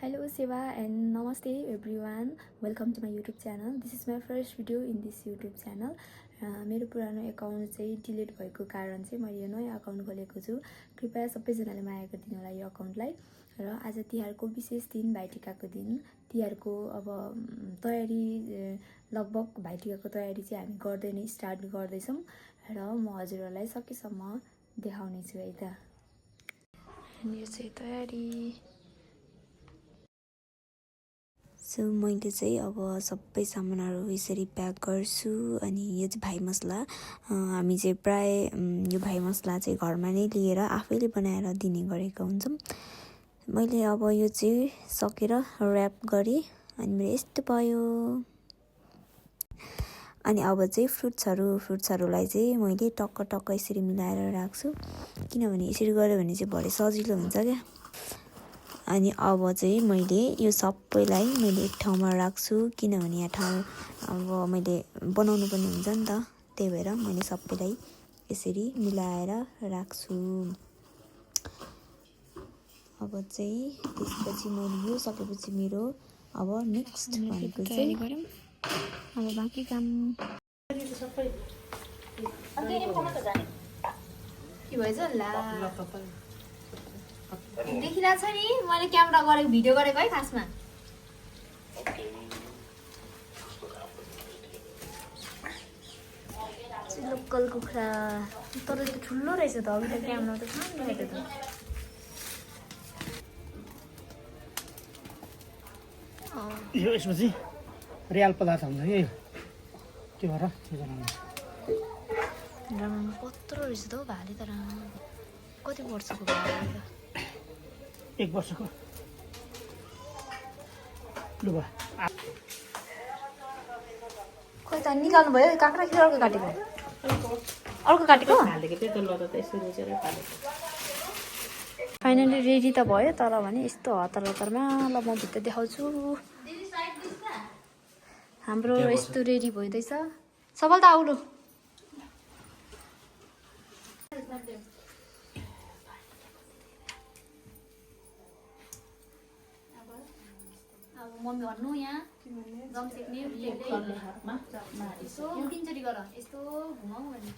Hello Siva and Namaste everyone. Welcome to my YouTube channel. This is my first video in this YouTube channel. मेरो पुरानो account चाहिँ delete भएको कारण चाहिँ मैले यो नयाँ अकाउन्ट खोलेको छु. कृपया सबैजनाले माया गरिदिनु होला यो अकाउन्टलाई. र आज तिहारको विशेष दिन भाइटिकाको दिन. तिहारको अब तयारी लगभग भाइटिकाको तयारी चाहिँ हामी गर्दै नै स्टार्ट गर्दैछौँ र म हजुरहरूलाई सकेसम्म देखाउने छु है त. अनि यो चाहिँ तयारी. सो मैले चाहिँ अब सबै सामानहरू यसरी प्याक गर्छु. अनि यो चाहिँ भाइ मसला हामी चाहिँ प्राय यो भाइ मसला चाहिँ घरमा नै लिएर आफैले बनाएर दिने गरेको हुन्छौँ. मैले अब यो चाहिँ सकेर र्याप गरेँ अनि मेरो यस्तो भयो. अनि अब चाहिँ फ्रुट्सहरूलाई चाहिँ मैले टक्क यसरी मिलाएर राख्छु, किनभने यसरी गऱ्यो भने चाहिँ भरे सजिलो हुन्छ क्या. अनि अब चाहिँ मैले यो सबैलाई मैले एक ठाउँमा राख्छु, किनभने यहाँ ठाउँ अब मैले बनाउनु पनि हुन्छ नि त. त्यही भएर मैले सबैलाई यसरी मिलाएर राख्छु. अब चाहिँ त्यसपछि मैले यो सकेपछि मेरो अब नेक्स्ट भनेको चाहिँ अब बाँकी काम के भएछ ला देखिरहेको छ नि. मैले क्यामेरा गरेको भिडियो गरेको है खासमा. लोकल कुखुरा तर त्यो ठुलो रहेछ त. अघि त क्यामेरा त सानो रहेछ त. यो यसपछि रियल पदार्थ हुन्छ कि के भएर के बनाउनु. राम्रो कत्रो रहेछ त हौ भाले. तर कति वर्षको भाले? 1 वर्षको. लु भयो. खोइ त निकाल्नु भयो. काँक्रा कि अर्को काटेको? अर्को काटेको? फाइनली रेडी त भयो. तर भने यस्तो हतारमा ल म भित्र देखाउँछु. हाम्रो यस्तो रेडी भइँदैछ. सबल त आउनु. अब मम्मी भन्नु यहाँ जम सेक्ने यसो 3 चोटि गर. यस्तो घुमाऊ भने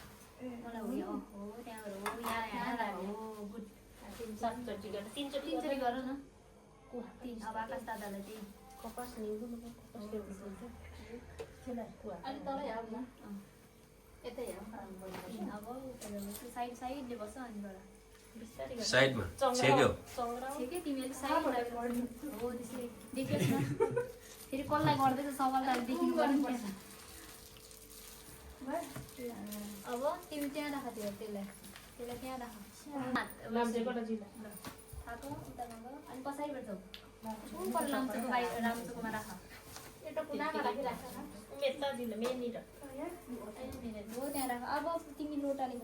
मलाई हो यो हो त्यहाँबाट हो यहाँ हो. गुड. 7 चोटि गर. 3 चोटि गर न. 3 अब आकाश दादालाई चाहिँ कपास निउनु अलि तलै हाल न. यतै हाल. अब साइडले बस्छ अनि गर. साइडमा छेक्यो तिमीले साइडमा हो त्यसले देखियोस् न. फेरि कसलाई गर्दैछ सबैलाई देखिनु पर्यो नि. अब तिमी त्यहाँ राख. त्यसलाई त्यहाँ राख. थाको उता गयो अनि पछाडिबाट जाऊ. ऊपर लाम्चोको बाहिर राम्चोकोमा राख. एउटा कुनामा राखिराख न. मेत्ता दिनु मेनिर हो त्यहाँ राख. अब तिमी लोटाले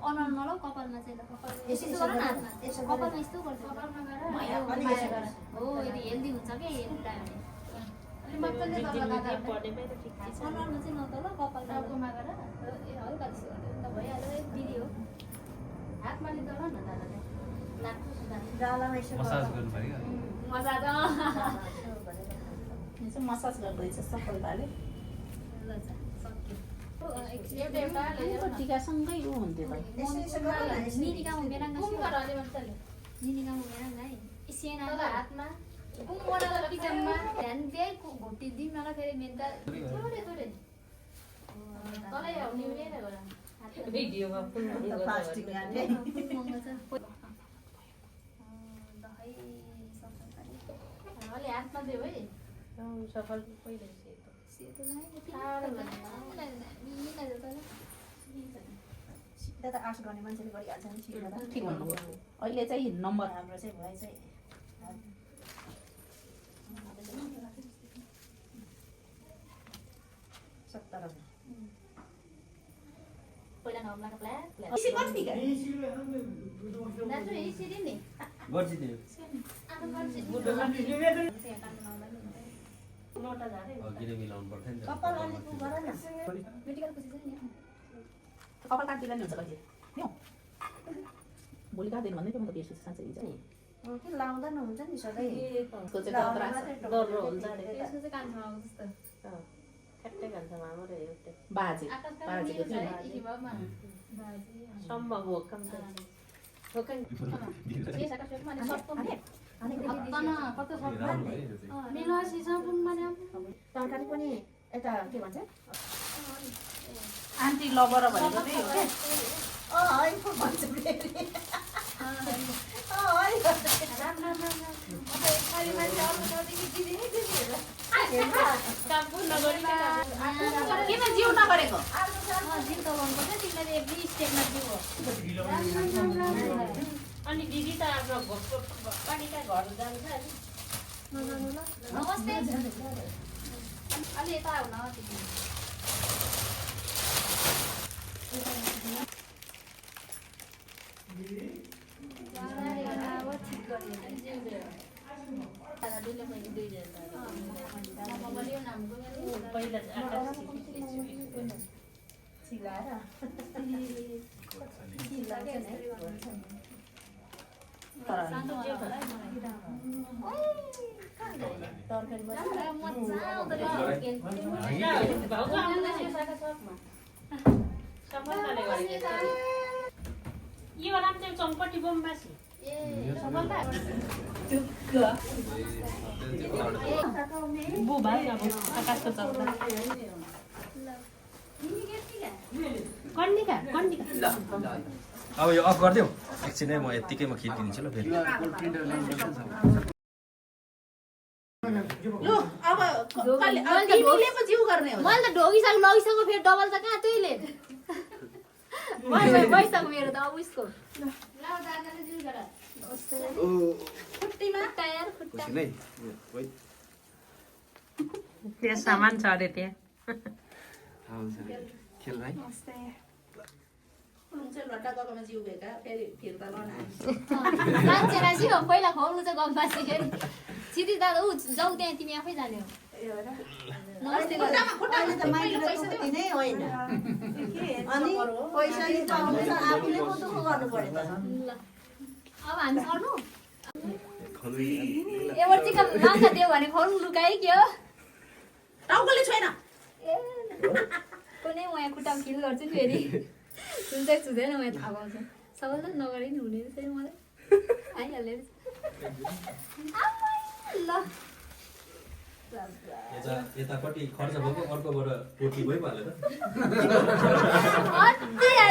अनल कपालमा चाहिँ कपालमा यस्तो गर्छ. हो यदि हेल्दी हुन्छ क्या. हेल्दी अनुहारमा चाहिँ नतल कपालमा हल्का त भइहाल्यो. दिदी हो हातमा लिँदा न मसाज गर्दैछ सफलताले. टिकासँगै ऊ हुन्थ्यो त. हातमा ध्यान दे. घुट्टी दिउँ न फेरि मेन्दा थोरै भिडियोमा प्लास्टिक गाड्ने अलि हातमा देऊ है. सफल पहिला सेतो सिधा त आर्ट्स गर्ने मान्छेले गरिहाल्छ नि. ठिक भन्नुभयो. अहिले चाहिँ नम्बर हाम्रो चाहिँ भयो चाहिँ 17. पहिला नम्लाको प्लाट इसी कति के दाजु इसी नि गरिदिनु आमा गर्छ लोटा झारे किन मिलाउनु पर्थ्यो नि त कपाल अलिक गर न मेडिकल खुसी छ नि कपाल काट्दिला नि हुन्छ कहिले नि भोलि काट्दैन भन्दै थियो म त बिर्सेछु साँच्चै हिजो नि के लाउँदा नहुन्छ नि सधैँ त्यसको चाहिँ डर हुन्छ अरे त्यसको चाहिँ कान्छो आउँछ जस्तो ठ्याक्कै कान्छ मामा र एउटै बाजे बाजेको थियो सम्भव हो कम त ठोकन तरकारी पनि यता के भन्छ आन्टी लबर भनेको त्यही हो के भन्छ किन जिउ नगरेको अनि दिदी त आफ्नो पानीका घर जान्छ नमस्ते अलि यता आउन पहिला यो राम चाहिँ चौपट्टि बमबासी बुबा अब आकाशको चौका कन्डिका कन्डिका अब यो अफ गरिदेऊ एकछिनै म यत्तिकैमा खिचिदिन्छु ल फेरि लु अब तिमीले पो जिउ गर्ने हो मैले त ढोगिसक्यो लगिसक्यो फेरि डबल त कहाँ त्यहीले भइसक्यो मेरो त अब उसको खुट्टीमा टायर खुट्टा त्यहाँ सामान छ अरे त्यहाँ लट्टा गएकोमा जिउ भेका फेरि फिर्ता लगाउन मान्छेलाई चाहिँ हो पहिला खुवाउनु चाहिँ गफ बाँच्ने फेरि सिधी दादा ऊ जाऊ त्यहाँ तिमी आफै जाने हो नमस्ते खुट्टामा त माइतीले दुःख दिनै होइन अनि पैसा नि पाउँछ आफूले पो दुःख गर्नु पर्यो त ल अब हामी सर्नु एवर चिकन लाउँदा दियो भने खुवाउनु लुकाइ के हो टाउकोले छैन ए कुनै म यहाँ खुट्टामा किल गर्छु नि फेरि हुन्छ छुँदैन म थाहा पाउँछ सबैलाई नगरे नि हुने रहेछ नि मलाई आइहाल्यो ल यतापट्टि खर्च भएको अर्कोबाट टोटी भइहाल्यो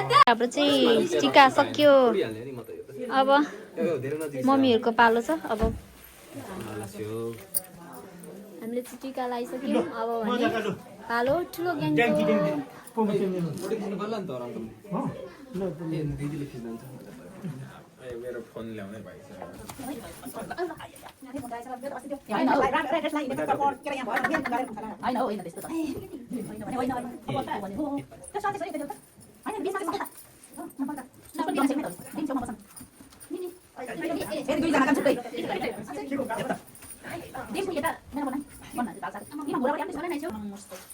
त हाम्रो चाहिँ टिका सक्यो अब मम्मीहरूको पालो छ अब हामीले चाहिँ टिका लगाइसक्यौँ अब भने पालो ठुलो ग्याङको मेरो फोन ल्याउने भाइ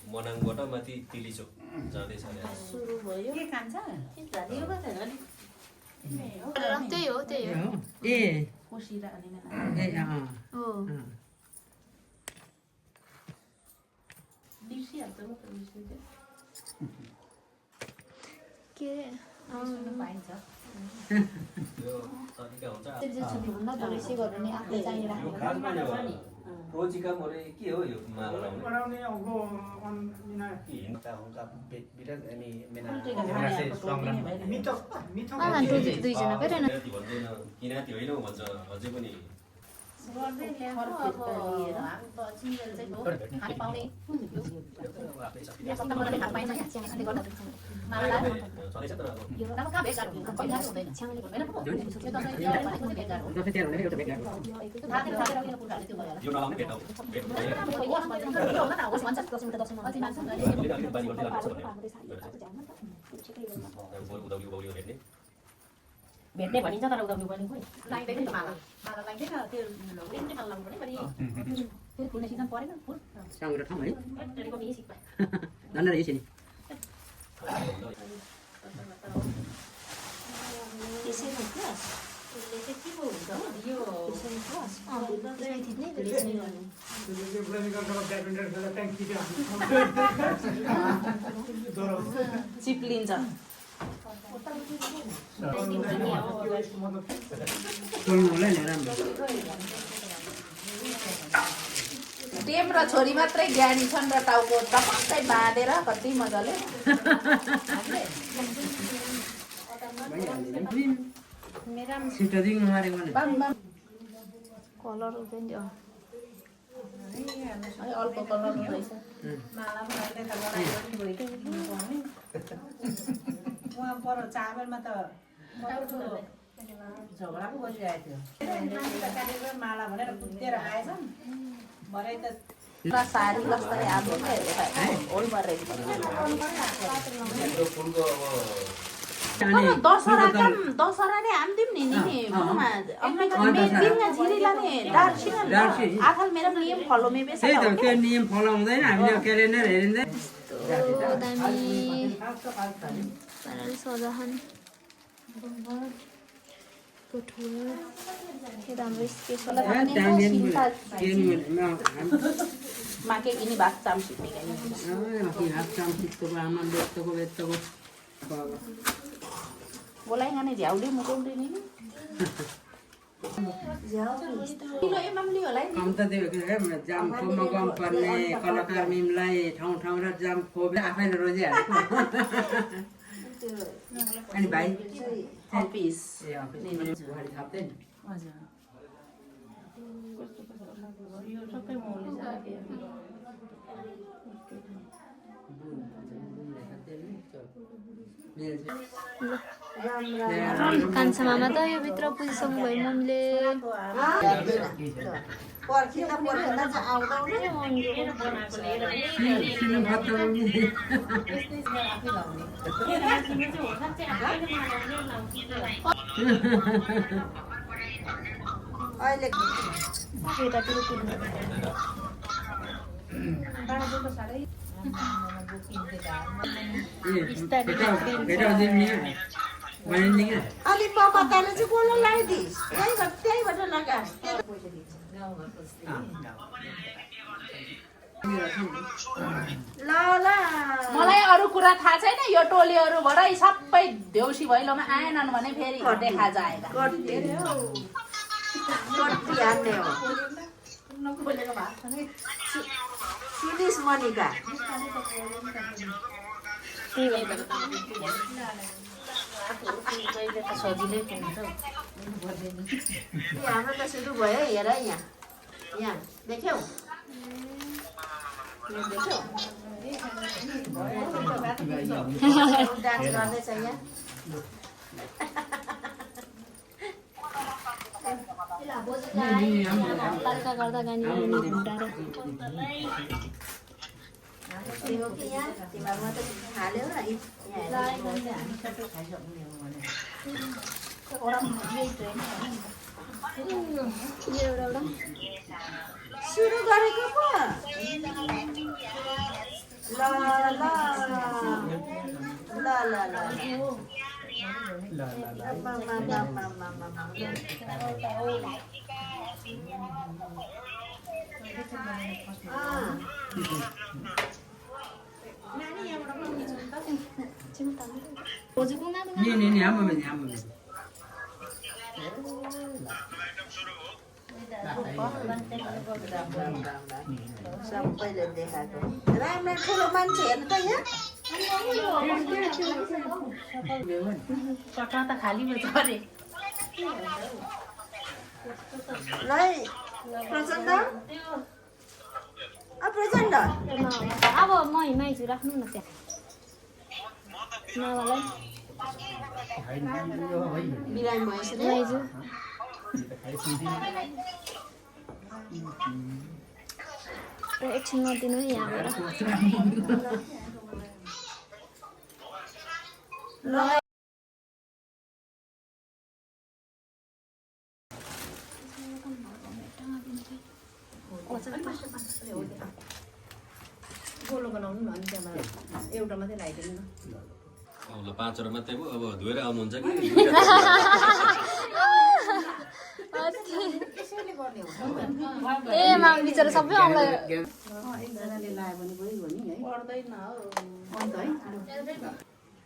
मनाङबाट माथि तिलीचोक जाँदैछ सुरु भयो के खान्छ यो कता हो नि त्यही हो ए कोसिरा अनि ए हो बिर्सिहाल्छ म त बिर्सिन्छ के पाइन्छ यो तरिका हुन्छ छुट्टीभन्दा भरोसे गर्नु नि आफूले चाहिने यो खासमा यो रोजिका मरे के हो यो माला लाउने दुईजना गएर किनाती भन्दैन किनाती होइन भन्छ अझै पनि गर्दै ल्याएको अब हामी त सिङ्गल चाहिँ हो खाने पाउने छँदैछ तर अब कहाँ भेटघाट हुन्छ पहिला हुँदैन होइन पो यो दसैँ भेटघाट हो यो नलाउने भेट भन्छ अलिकति बानी गर्दै लाग्छ भन्ने उदाउली भेट्ने भेट्ने भनिन्छ तर उदाउनु पनि खोइ लाइदैन नि माला माला लाइदैन त्यो लिने माला लाउनु पनि फेरि फुल्ने सिजन परेन फुल साङ्ग्रो ठाउँ है त्यसको बेसिक भयो धन्न रहेछ नि त्यसैमा क्लास यसले चाहिँ के पो हुन्छ हो यो त्यसैमा क्लास त्यसमै थिच्ने त्यसमै गर्ने चिप्लिन्छ टोल्नु होला नि राम्रो टेम र छोरी मात्रै ज्ञानी छन् र टाउको टपक्कै बाँधेर कति मजाले सिटदिङ मारेको नि कलर पनि त्यो अल्प कलर रहेछ उहाँ पर चावलमा त झगडा पो गरिरहेको थियो माला भनेर कुदेर आएछन् भरे त सारी कस्तो हाम्रो होल भरेर दसहराले हाम्दिम नि आथल मेरो नियम फलो में बेसा त्यही त त्यो नियम फलो हुँदैन हामीले क्यालेन्डर हेरिँदै सजाहान हाम्रो स्पेसल माके ini bak chamsi बोलाइ गाने झ्याउले मुकाउँदै नि किलो एमएम लियो होला नि काम त त्यो जाम खोमा गम पर्ने कलाकार मिमलाई ठाउँ ठाउँ र जाम खोबले आफैले रोजिहाल्छ अनि भाइ अफिस ए अफिस बुहारी थाप्दै नि हजुर यो सबै मौले जाके कान्छा मामा त यो भित्र पुजिसक्नु भयो मम्मीले अलि पकाताले चाहिँ बोल्न लगाइदिस् त्यहीबाट लगा ल ल मलाई अरु कुरा थाहा छैन यो टोलीहरुबाटै सबै देउसी भैलोमा आएनन् भने फेरि देखा जाएगा कति हान्ने हो सुनिस् मनिका सजिलै हुन्छ हाम्रो त सुरु भयो हेर यहाँ यहाँ देख्यौ डान्स गर्दैछ यहाँ हल्का गर्दा गानी घुम्टाएर हो कि यहाँ तिमीहरूमा त हाल्यौ न एउटा सुरु गरेको पो ल ल ल ल नि हाम्रो सबैले देखाएको राम्रो ठुलो मान्छे हेर्नु त यहाँ कटा त खाली भयो अरे ल प्रचण्ड प्रचण्ड अब म हिमाइजु राख्नु न त्यहाँ मामालाई बिरामी भएछ नि हिमाइजु एकछिन नदिनु है यहाँबाट गोलो बनाउनु न अनि त्यहाँ एउटा मात्रै लगाइदिनु न ल 5 वटा मात्रै भयो अब धोएर आउनुहुन्छ कि ए माम बिचरा सबै आउँला एकजनाले लायो भने भइगयो नि है पर्दैन हो अन्त है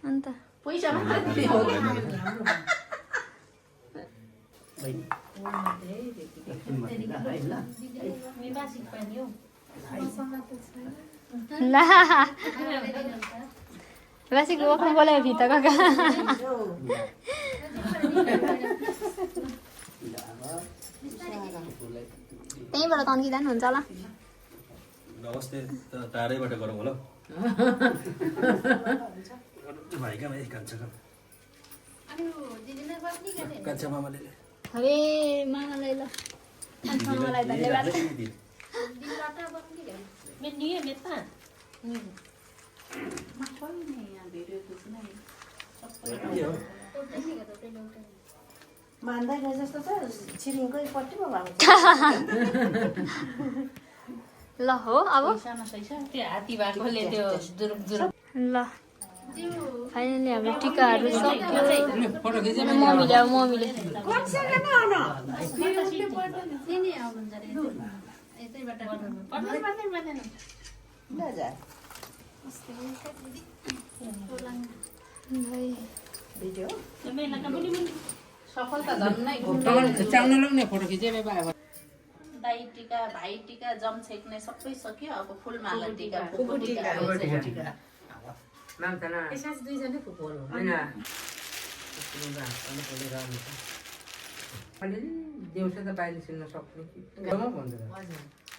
अन्त पैसा मात्रै हो निवासिक पनि हो ला बेसिक वकमा बोलायो भित्र काका त्यहीँबाट तन्किँदा पनि हुन्छ होला नमस्ते टाढैबाट गरौँ होला भाइका भाइ कान्छा मामाले अरे मामालाई ल मामालाई धन्यवाद मेन्यु मेता मान्दै गए जस्तो छ छिरिङकै पट्टिमा भएको छ ल हो अब त्यो हात्ती भएकोले त्यो जुरुक जुरुक ल फाइनली हाम्रो टिकाहरू सक्यो मम्मीले अब मम्मीले सफलता झन्नै दाई टिका भाइ टिका जम छेक्ने सबै सक्यो अब फुलमाला टिका फुपू टिका दिउँसो त बाहिर सुन्न सक्ने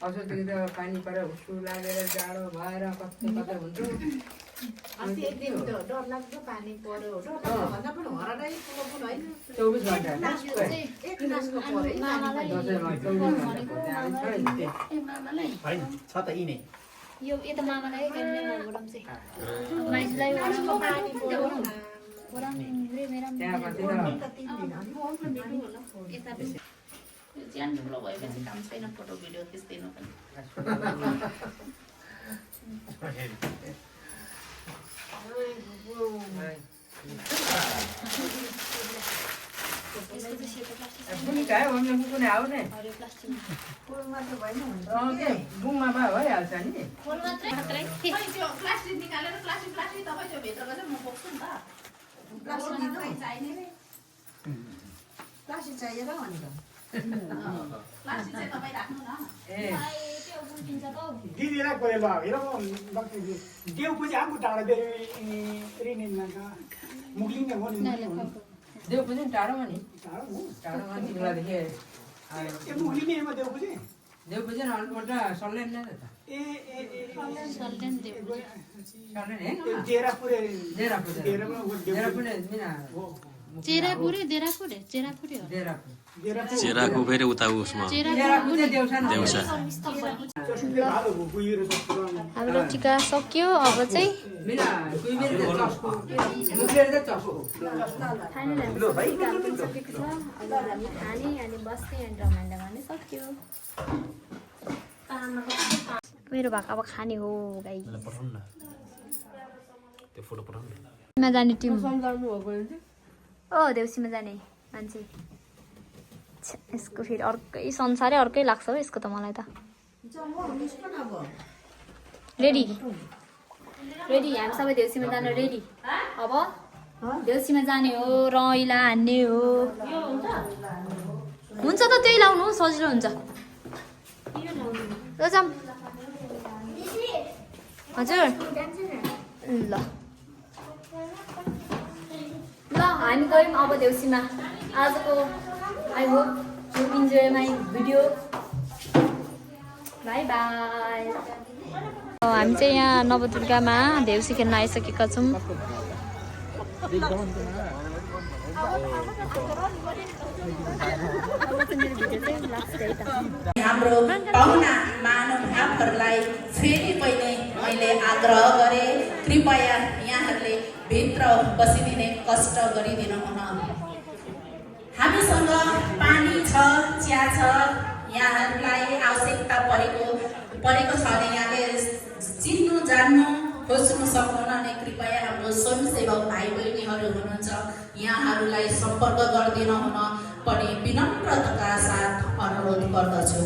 असोदेखि त पानी परेर हुस्सु लागेर जाडो भएर कस्तो कता हुन्छ अस्ति एक दिन डर लाग्दो पानी पर्यो भन्दा पनि हरादै ठुलो पुल होइन 24 घन्टा एक गिलासको पर्यो होइन छ त यी नै यो यता मामालाई गर्ने घरबाट चाहिँ माइसलाई त्यहाँपछि ज्यान ठुलो भएपछि काम छैन फोटो भिडियो खिच्दैन पनि बुङमा भइहाल्छ नि त्यो प्लास्टिक निकालेर प्लास्टिक तपाईँ त्यो भित्रको चाहिँ म बोक्छु नि त प्लास्टिक चाहिएर भनेर प्लास्टिक चाहिँ तपाईँ राख्नु न दिदीलाई कोही हेर देउको चाहिँ आफू टाढा मुक्लिने हो नि देउ पनि टाढोमा नि टाढो हो टाढोमा तिमीलादेखि ए मुक्लिनेमा देउको चाहिँ देउ पनि अलपट्ट सल्यान नै त ए सल्यान हे डेरा पुरे डेरापुरे मिना चेरापुरे देरापुरे चेरापुरे हो डेरापुर चेराको फेरि उता उसमा डेरापुर चाहिँ देउसा हाम्रो टिका सक्यो अब चाहिँ मिना कोही बेर चस्को मुखले चाहिँ चस्को फाइनल हाम्रो टिकाहरू पनि सकेको छ अब हामी खाने अनि बस्ने अनि रमाइलो गर्ने सक्यो मेरो भएको अब खाने हो गाई जाने टिम देउसीमा जाने मान्छे यसको फेरि अर्कै संसारै अर्कै लाग्छ हो यसको त मलाई त रेडी रेडी हामी सबै देउसीमा जानु रेडी अब देउसीमा जाने हो रैला हान्ने हो हुन्छ त त्यही लाउनु सजिलो हुन्छ जाम हजुर ल ल हामी गयौँ अब देउसीमा आजको I hope you enjoy my video by by हामी चाहिँ यहाँ नवदुर्गामा देउसी खेल्न आइसकेका छौँ हाम्रो पाहुना महानुभावहरूलाई फेरि मैले आग्रह गरेँ कृपया यहाँहरूले भित्र बसिदिने कष्ट गरिदिन हुन। हामीसँग पानी छ, चिया छ, यहाँहरूलाई आवश्यकता परेको छ भने यहाँले चिन्नु जान्नु खोज्नु सक्नुहुन्न। कृपया हाम्रो स्वयंसेवक भाइ बहिनीहरू हुनुहुन्छ, यहाँहरूलाई सम्पर्क गरिदिन हुन पनि विनम्रताका साथ अनुरोध गर्दछु।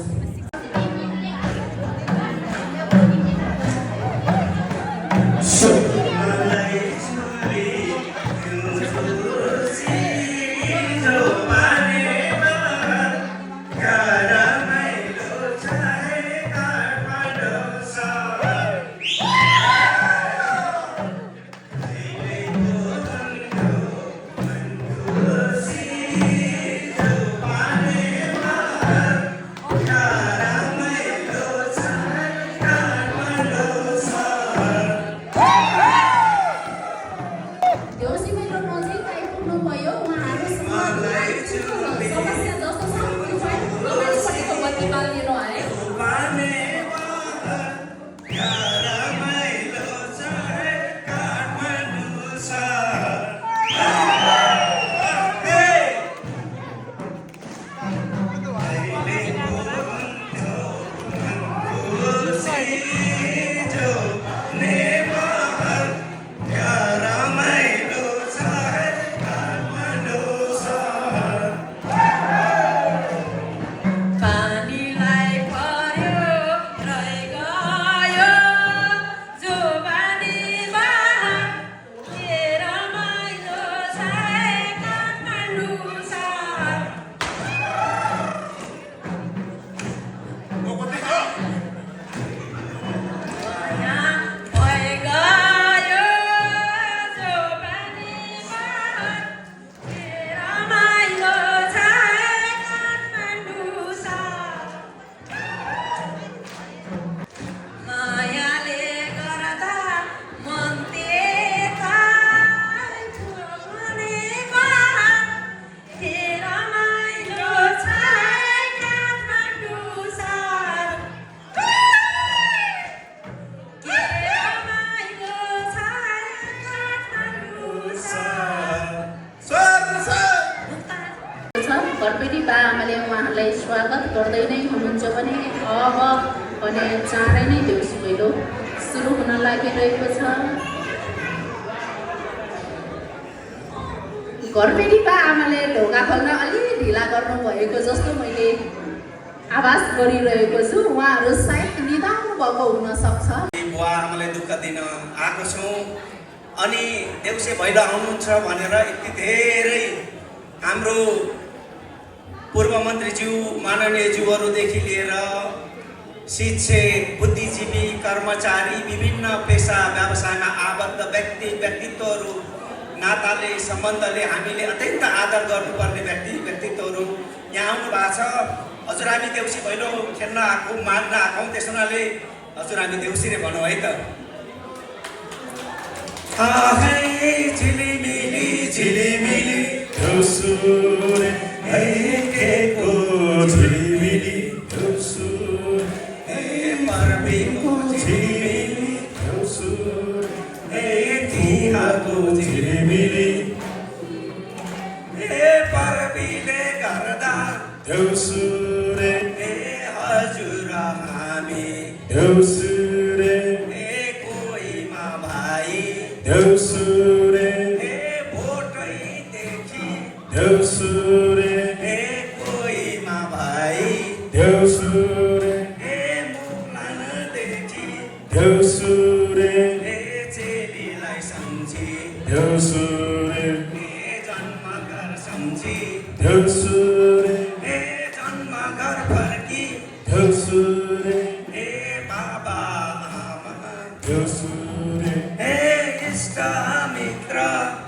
घरपेटी बा आमाले उहाँहरूलाई स्वागत गर्दै नै हुनुहुन्छ भने अब भने चाँडै नै देउसी भैलो सुरु हुन लागिरहेको छ। घरपेटी बा आमाले ढोका खोल्न अलि ढिला गर्नुभएको जस्तो मैले आवाज गरिरहेको छु। उहाँहरू सायद निदाउनु भएको हुन सक्छ। बुवा आमालाई दुःख दिन आएको छौँ अनि देउसी भैलो आउनुहुन्छ भनेर यति धेरै हाम्रो पूर्व मन्त्रीज्यू माननीयज्यूहरूदेखि लिएर शिक्षक बुद्धिजीवी कर्मचारी विभिन्न पेसा व्यवसायमा आबद्ध व्यक्तित्वहरू नाताले सम्बन्धले हामीले अत्यन्त आदर गर्नुपर्ने व्यक्तित्वहरू यहाँ आउनु भएको छ। हजुर हामी देउसी भैलो खेल्न आएको मान्न आएछौँ, त्यस हुनाले हजुर हामी देउसीले भनौँ है त। झिलिमिली झिलिमिली देउसुर हेकेको झिलिमिली देउसुर हे पर्बीको झिलिमिली देउसुर हे तिहारको झिलिमिली हे पर्बीले गर्दा देउसुर हे हजुर हामी देउसुर हे कोहीमा भाइ देउसुर हे भोटैदेखि देउसुर हे कोहीमा भाइ देउसुर हे मुलानदेखि देउसुर हे चेलीलाई सम्झी देउसुर हे जन्मघर सम्झी देउसुर हे जन्मघर फर्की देउसुर हे बाबा आमा देउसुर हे इष्ट मित्र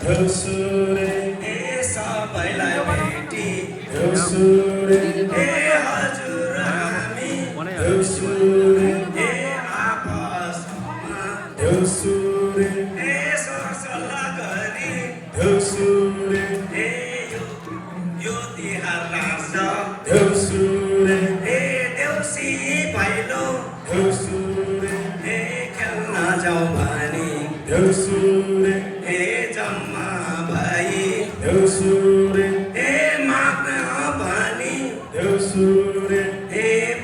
देउसुर हे सबैलाई भेटी देउसुर हे हजुर हामी देउसुर हे आपसमा देउसुर हे सरसल्लाह गरी देउसुर हे यो तिहार लाग्छ देउसुर हे देउसी भैलो देउसुर हे खेल्न जाउँ भनी देउसुर हे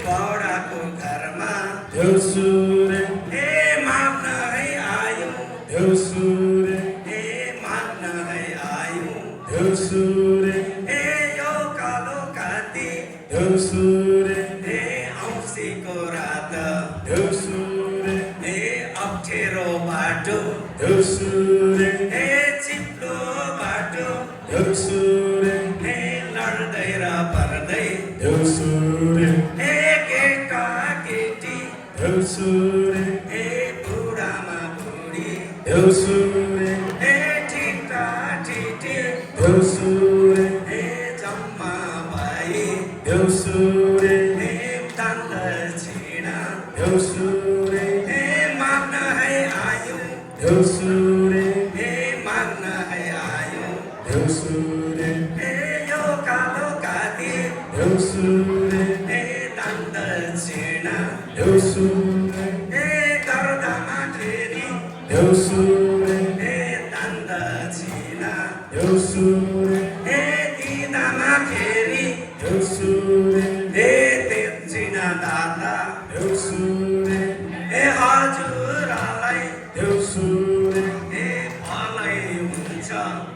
बडाको घरमा देउसुरे ए माग्न है आयौँ देउसुरे ए माग्न है आयौँ देउसुरे ए यो कालो काती देउसुरे ए औँसीको रात देउसुरे ए अप्ठ्यारो बाटो देउसुरे ए चिप्लो बाटो देउसुरे ए लड्दै र पर्दै देउसुरे ए केटा केटी देउसुरे ए बुढामा बुढी देउसुरे ए ठिटा ठिटी देउसुरे ए जम्मा भाइ देउसुरे ए दान दक्षिणा देउसुरे ए माग्न है आयौँ देउसुरे ए माग्न है आयौँ देउसुरे ए यो कालो काती देउसुरे ए दान दक्षिणा देउसुरे ए गर्दामा फेरि देउसुरे ए दान दक्षिणा देउसुरे ए दिदामा फेरि देउसुरे ए दक्षिणा दाता देउसुरे ए हजुरलाई देउसुरे ए भलै हुन्छ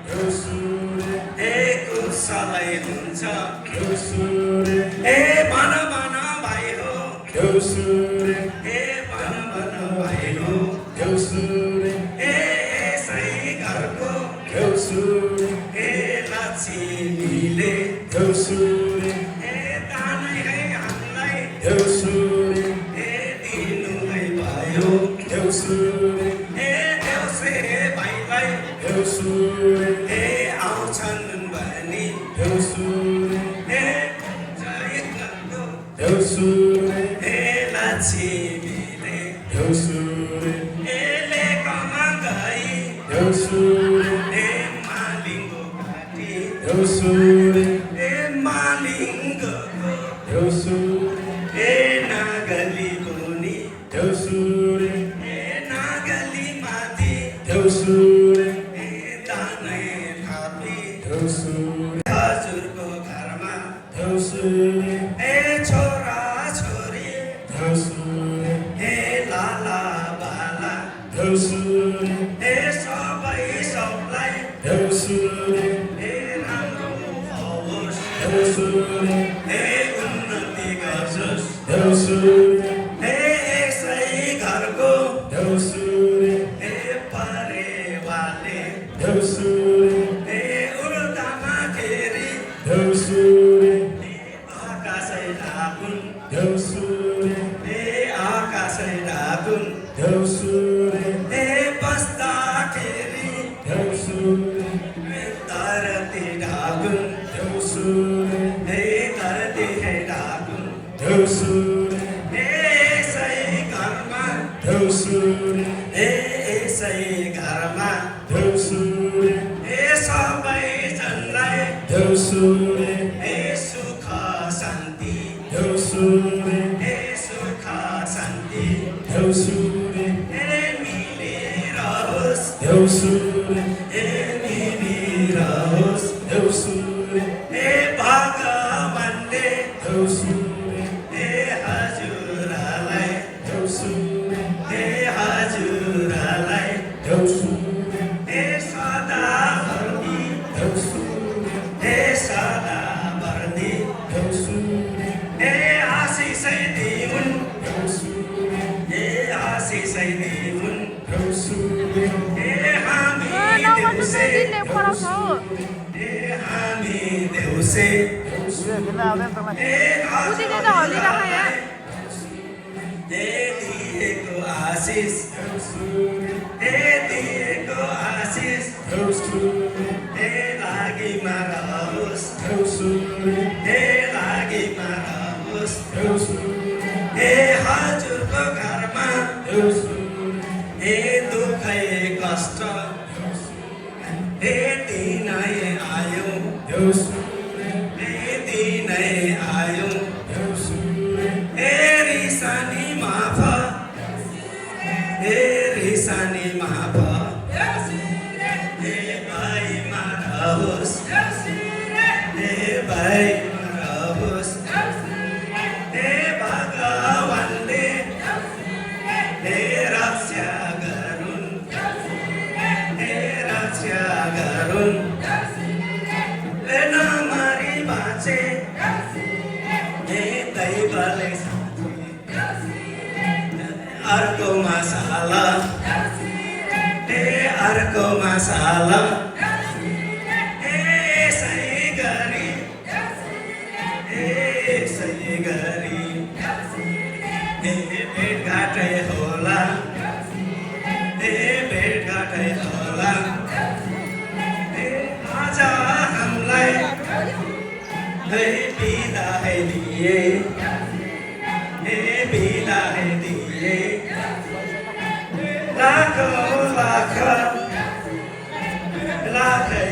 देउसुरे ए कुशलै हुन्छ देउसुरे ए भन भन भाइ हो देउसुरे ए भन भन भाइ हो देउसुरे ए यसै घरको देउसुरे ए लक्ष्मीले देउसुरे ए दानै है हामीलाई देउसुरे ए दिनु है भयो देउसुरे ए देउसे भाइलाई देउसुरे ए आउँछन् भनी देउसुरे ए जयको देउसुरे ए लक्ष्मीले देउसुरे ए लेकमा गई देउसुरे ए मालिङ्गो घाटी देउसुरे ए मालिङ्गको देउसुरे ए नागली बोनी देउसुरे ए नागली माथि देउसुरे ए दानै थापी देउसुरे हजुरको घरमा देउसुरे ए छोरा छोरी देउसुरे ए लाला बाला देउसुरे ए सबै सबलाई देउसुरे ए राम्रो होस् देउसुरे ए उन्नति गर्छोस् देउसुरे ए यसै घरको देउसुरे ए परेवाले देउसुरे ए उल्टामा फेरि देउसुरे आकाशै ढाकुन् देउसुरे ए आकाशै ढाकुन् देउसुरे ए बस्दाखेरि देउसुरे ए धरती ढाकुन् देउसुरे ए धरती है ढाकुन् देउसुरे ए यसै घरमा देउसुरे ए यसै घरमा देउसुरे ए सबैजनालाई देउसुरे ए सुख शान्ति देउसुरे ए सुख शान्ति देउसुरे ए मिलेर होस् देउसुरे ए मिलेर होस् देउसुरे ए भगवानले देउसुरे ए हजुरलाई देउसुरे ए हजुरलाई देउसुरे ए सदा भर्ती देउसुरे ए सदा भर्ती देउसुरे ए आशिषै दिउन् देउसुरे ए आशिषै दिउन् देउसुरे ए हामी देउसे ए हामी देउसे ए हजुरलाई ए दिएको आशिष ए दिएको आशिष देउसुरे ए लागिमा रहोस् देउसुरे ए लागिमा रहोस् देउसुरे ए हजुरको घरमा देउसुरे ए दुखै कष्ट ए दिनै आयौँ देउसुरे ए दिनै आयौँ देउसुरे ए रिसानी माफ ए रिसानी माफ ए भाइमा रहोस् ए भाइमा रहोस् ए दैवले अर्को मसाला अर्को मसाला सही गरी सही गरी भेटघाटै होला भेटघाटै होला आज हामीलाई बिदाई दिए बिदाई दिए लाखौँ लाख लाखै